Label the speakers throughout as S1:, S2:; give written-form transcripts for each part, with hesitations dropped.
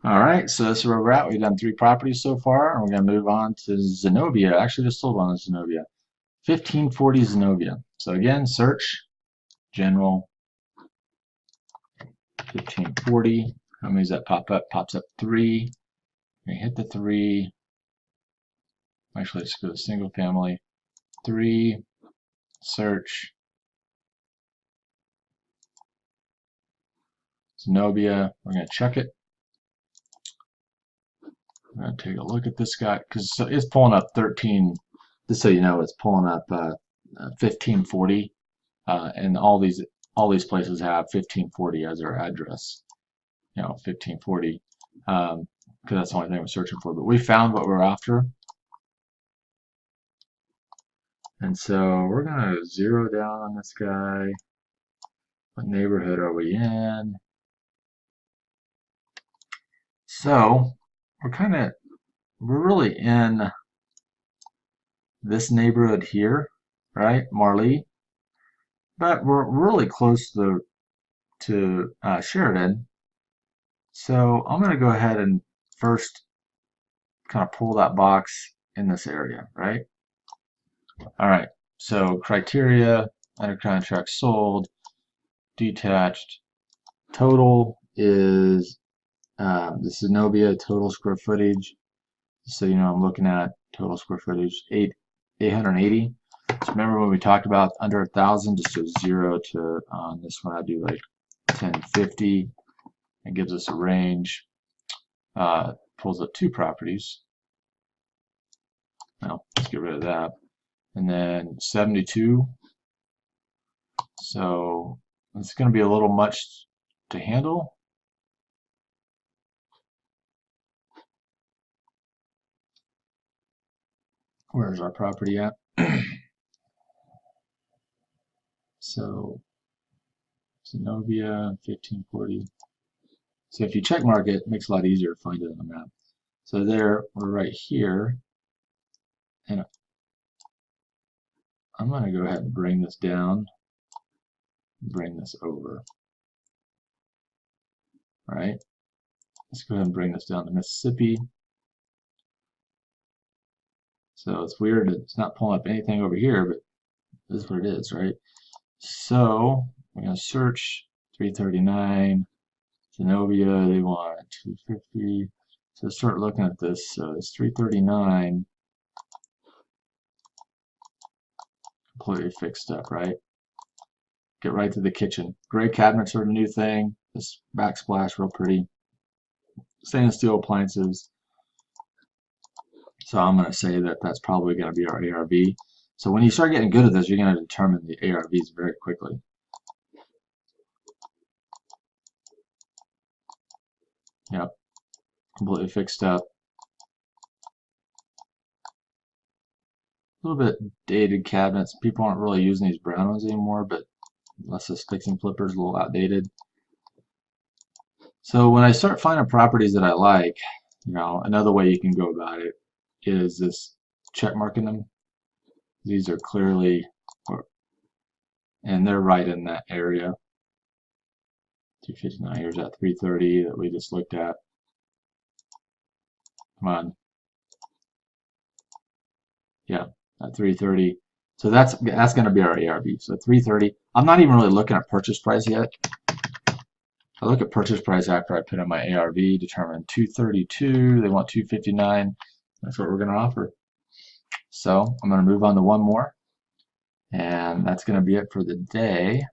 S1: All right, so that's where we're at. We've done 3 properties so far, and we're going to move on to Zenobia. Actually, just sold one on Zenobia. 1540 Zenobia. So again, search, general, 1540. How many does that pop up? Pops up 3. We hit the 3. Actually, let's go to single family. 3, search, Zenobia. We're going to check it. I'm going to take a look at this guy because it's pulling up 13. Just so you know, it's pulling up 1540, and all these places have 1540 as their address. 1540, because that's the only thing we're searching for. But we found what we're after, and so we're gonna zero down on this guy. What neighborhood are we in? So we're really in this neighborhood here, right, Marley? But we're really close to Sheridan. So I'm going to go ahead and first kind of pull that box in this area, right? All right. So criteria, under contract sold, detached. Total is this is Zenobia total square footage. So you know I'm looking at total square footage 880. So remember when we talked about under 1,000, just do 0 to on this one I do like 1050. It gives us a range. Pulls up 2 properties. Well, let's get rid of that. And then 72. So it's going to be a little much to handle. Where's our property at? So Zenobia 1540. So if you check mark it, it makes it a lot easier to find it on the map. So there, we're right here. And I'm going to go ahead and bring this down, bring this over. All right. Let's go ahead and bring this down to Mississippi. So it's weird, it's not pulling up anything over here, but this is what it is, right? So we're going to search 339, Zenobia, they want 250. So start looking at this. So it's 339, completely fixed up, right? Get right to the kitchen. Gray cabinets are the new thing. This backsplash, real pretty. Stainless steel appliances. So I'm going to say that that's probably going to be our ARV. So when you start getting good at this, you're going to determine the ARVs very quickly. Yep, completely fixed up. A little bit dated cabinets. People aren't really using these brown ones anymore, but unless the sticks and flippers, a little outdated. So when I start finding properties that I like, another way you can go about it is this check marking them. These are clearly, and they're right in that area. 259, here's that 330 that we just looked at. Come on. Yeah, at 330. So that's going to be our ARV. So 330. I'm not even really looking at purchase price yet. I look at purchase price after I put in my ARV, determine 232. They want 259. That's what we're going to offer. So I'm going to move on to one more, and that's going to be it for the day.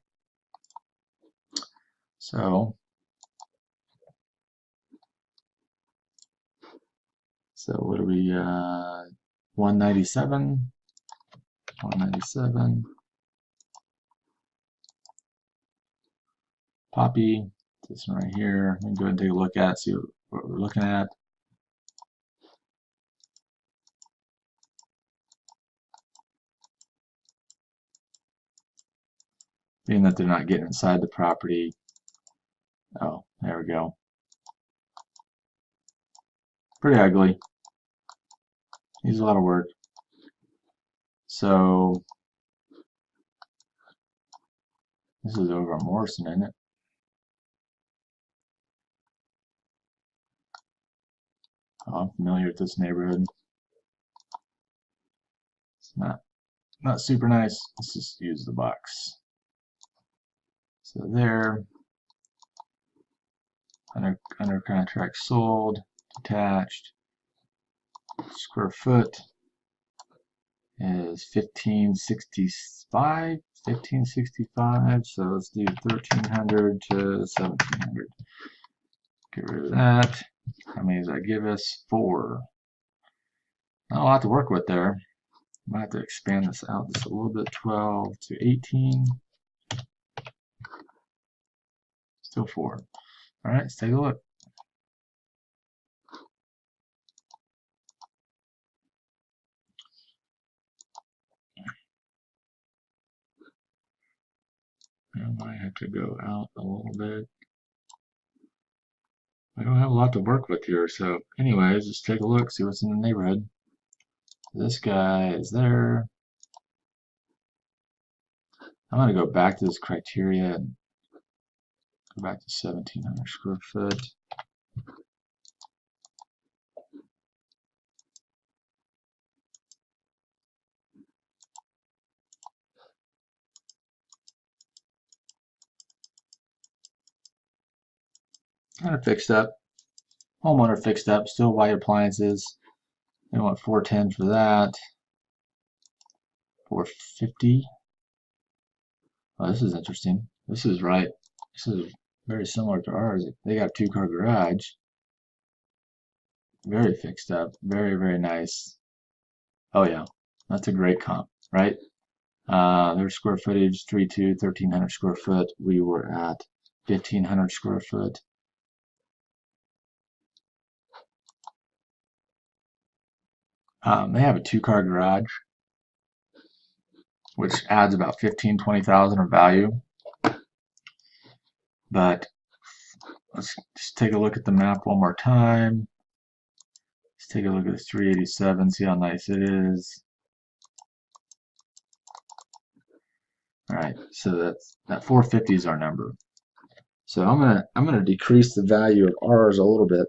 S1: So what are we? 197. 197. Poppy. This one right here. We can go ahead and take a look at, see what we're looking at. Being that they're not getting inside the property. Oh, there we go. Pretty ugly. Needs a lot of work. So this is over on Morrison, isn't it? Oh, I'm familiar with this neighborhood. It's not super nice. Let's just use the box. So there, under contract sold, detached, square foot is 1565. So let's do 1300 to 1700. Get rid of that. How many does that give us? 4. Not a lot to work with there. Might have to expand this out just a little bit. 12 to 18. Still 4. All right, let's take a look. I might have to go out a little bit. I don't have a lot to work with here, so anyways, just take a look, see what's in the neighborhood. This guy is there. I'm going to go back to this criteria and go back to 1700 square foot. Kind of fixed up. Homeowner fixed up, still white appliances. They want 410 for that. 450. Oh, this is interesting. This is right. This is very similar to ours. They got a 2-car garage. Very fixed up. Very, very nice. Oh yeah, that's a great comp, right? Their square footage, 3.2, 1,300 square foot. We were at 1,500 square foot. They have a 2-car garage, which adds about 15, 20,000 of value. But let's just take a look at the map one more time. Let's take a look at this 387, see how nice it is. All right, so that 450 is our number. So I'm gonna decrease the value of ours a little bit.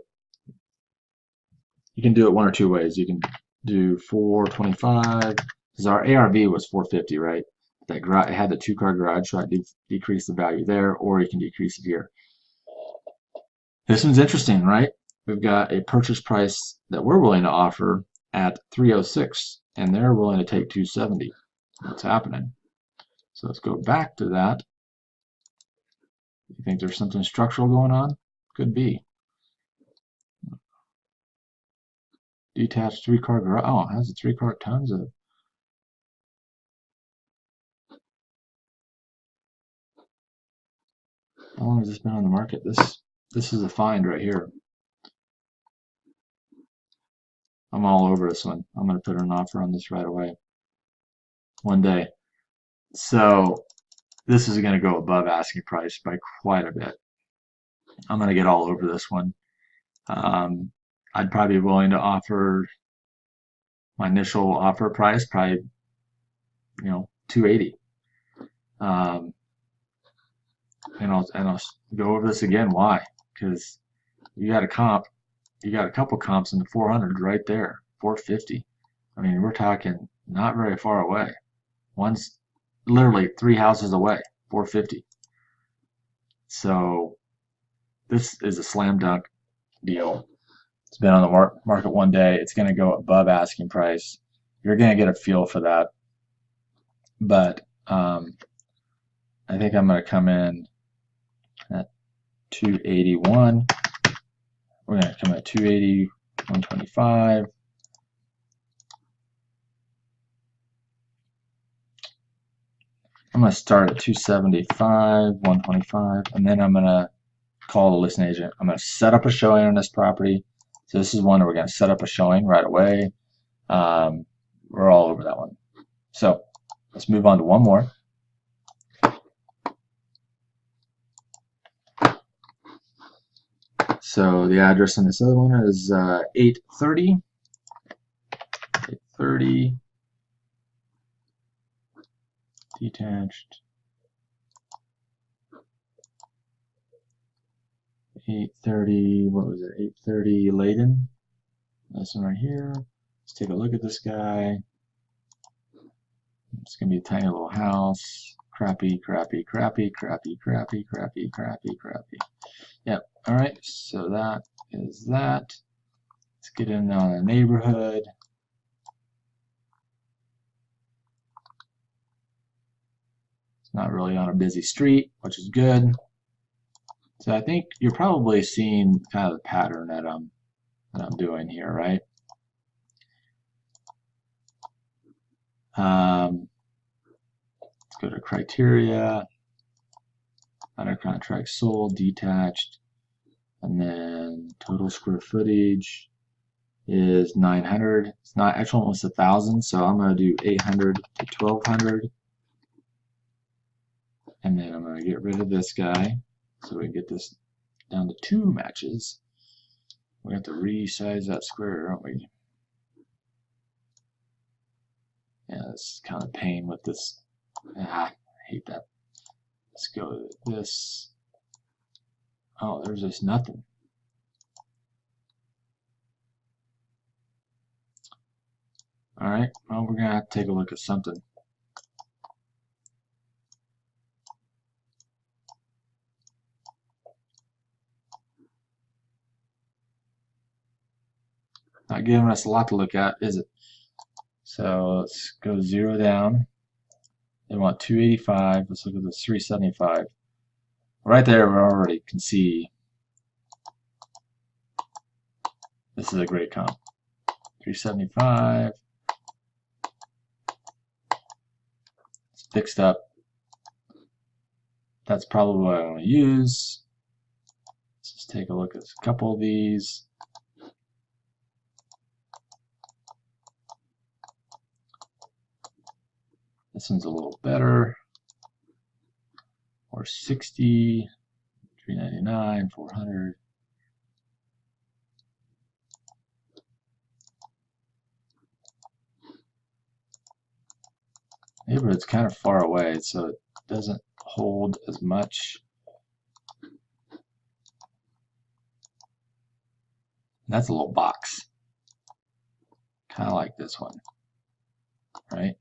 S1: You can do it one or two ways. You can do 425 because our ARV was 450, right? That it had the 2-car garage, so I decrease the value there, or you can decrease it here. This one's interesting, right? We've got a purchase price that we're willing to offer at 306, and they're willing to take 270. What's happening? So let's go back to that. You think there's something structural going on? Could be. Detached 3-car garage. Oh, it has a 3-car, tons of. How long has this been on the market? This is a find right here. I'm all over this one. I'm going to put an offer on this right away. One day. So this is going to go above asking price by quite a bit. I'm going to get all over this one. I'd probably be willing to offer my initial offer price, probably 280. And I'll go over this again. Why? Because you got a comp, you got a couple comps in the 400s right there, 450. I mean, we're talking not very far away. One's literally 3 houses away, 450. So this is a slam dunk deal. It's been on the market one day. It's going to go above asking price. You're going to get a feel for that. But I think I'm going to come in at 281. We're going to come at 280, 125. I'm going to start at 275, 125, and then I'm going to call the listing agent. I'm going to set up a showing on this property. So this is one that we're going to set up a showing right away. We're all over that one. So let's move on to one more. So the address on this other one is 830. 830. Detached. 830, what was it? 830 Layden. This one right here. Let's take a look at this guy. It's gonna be a tiny little house. Crappy, crappy, crappy, crappy, crappy, crappy, crappy, crappy. Yep. All right. So that is that. Let's get in on the neighborhood. It's not really on a busy street, which is good. So I think you're probably seeing kind of the pattern that I'm doing here, right? Let's go to criteria, under contract sold, detached, and then total square footage is 900. It's not actually almost 1,000, so I'm going to do 800 to 1,200. And then I'm going to get rid of this guy so we can get this down to 2 matches. We have to resize that square, aren't we? Yeah, it's kind of pain with this. I hate that. Let's go to this. Oh, there's just nothing. All right, well, we're going to have to take a look at something. Not giving us a lot to look at, is it? So let's go 0 down. They want 285. Let's look at this 375. Right there, we already can see this is a great comp. 375. It's fixed up. That's probably what I want to use. Let's just take a look at a couple of these. This one's a little better. 460, 399, 400. Neighborhood's kind of far away, so it doesn't hold as much. That's a little box. Kind of like this one, right?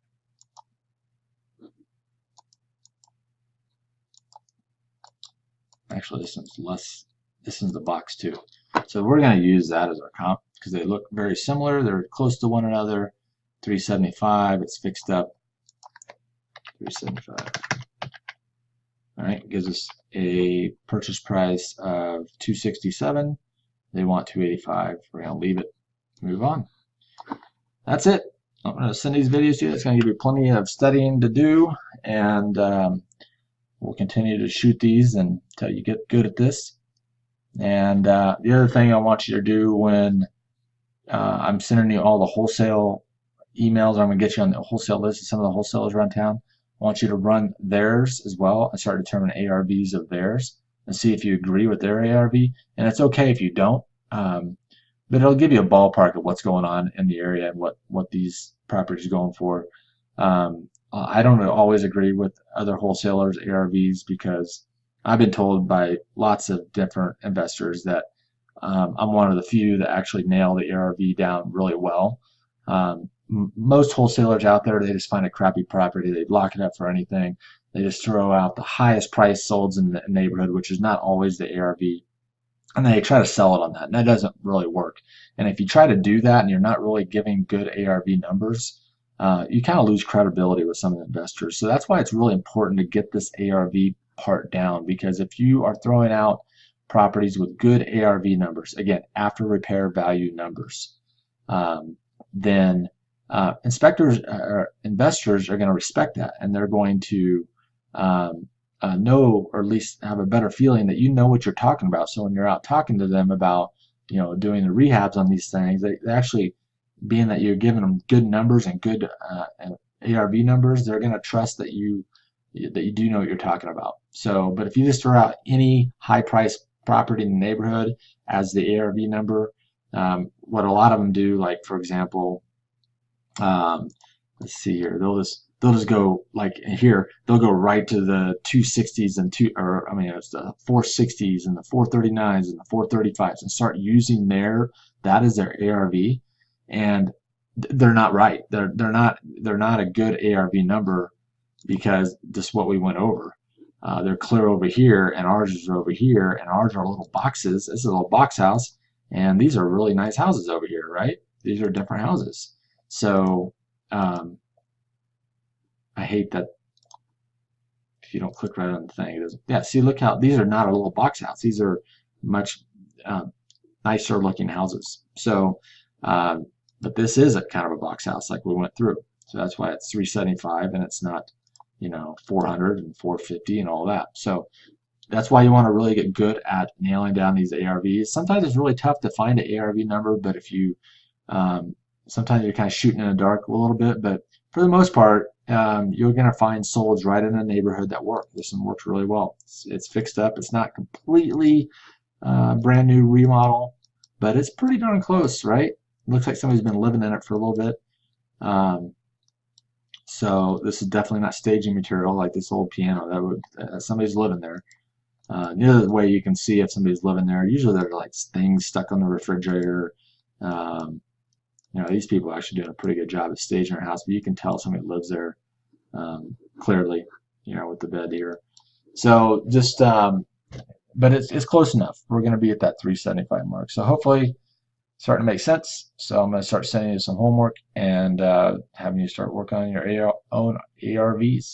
S1: Actually, this one's less. This one's the box too. So we're going to use that as our comp because they look very similar. They're close to one another. 375. It's fixed up. 375. All right, gives us a purchase price of 267. They want 285. We're going to leave it. Move on. That's it. I'm going to send these videos to you. It's going to give you plenty of studying to do, and we'll continue to shoot these until you get good at this. And the other thing I want you to do when I'm sending you all the wholesale emails, I'm going to get you on the wholesale list of some of the wholesalers around town. I want you to run theirs as well and start determining ARVs of theirs and see if you agree with their ARV. And it's okay if you don't, but it'll give you a ballpark of what's going on in the area and what these properties are going for. I don't always agree with other wholesalers' ARVs because I've been told by lots of different investors that I'm one of the few that actually nail the ARV down really well. Most wholesalers out there, they just find a crappy property, they lock it up for anything, they just throw out the highest price solds in the neighborhood, which is not always the ARV, and they try to sell it on that, and that doesn't really work. And if you try to do that and you're not really giving good ARV numbers, you kind of lose credibility with some of the investors. So that's why it's really important to get this ARV part down, because if you are throwing out properties with good ARV numbers, again, after repair value numbers, then inspectors or investors are going to respect that, and they're going to know, or at least have a better feeling that you know what you're talking about. So when you're out talking to them about, doing the rehabs on these things, they actually, being that you're giving them good numbers and good ARV numbers, they're going to trust that you do know what you're talking about. So, but if you just throw out any high price property in the neighborhood as the ARV number, what a lot of them do, like for example, let's see here, they'll just they'll just go like here, they'll go right to the 260s and it's the 460s and the 439s and the 435s and start using that as their ARV, and they're not right. They're not a good ARV number because just what we went over. They're clear over here, and ours is over here, and ours are little boxes. This is a little box house, and these are really nice houses over here, right? These are different houses. So um, I hate that if you don't click right on the thing, it doesn't. Yeah, see, look how these are not a little box house. These are much uh, nicer looking houses. So, but this is a kind of a box house like we went through. So that's why it's 375 and it's not, 400 and 450 and all that. So that's why you want to really get good at nailing down these ARVs. Sometimes it's really tough to find an ARV number, but if you sometimes you're kind of shooting in the dark a little bit, but for the most part, you're going to find solds right in a neighborhood that work. This one works really well. It's fixed up. It's not completely brand new remodel, but it's pretty darn close, right? Looks like somebody's been living in it for a little bit. So this is definitely not staging material like this old piano. That would somebody's living there. The other way you can see if somebody's living there, usually they're like things stuck on the refrigerator. Um, these people are actually doing a pretty good job of staging their house, but you can tell somebody lives there clearly, with the bed here. So just, but it's close enough. We're going to be at that 375 mark. So hopefully starting to make sense. So I'm going to start sending you some homework and having you start working on your own ARVs.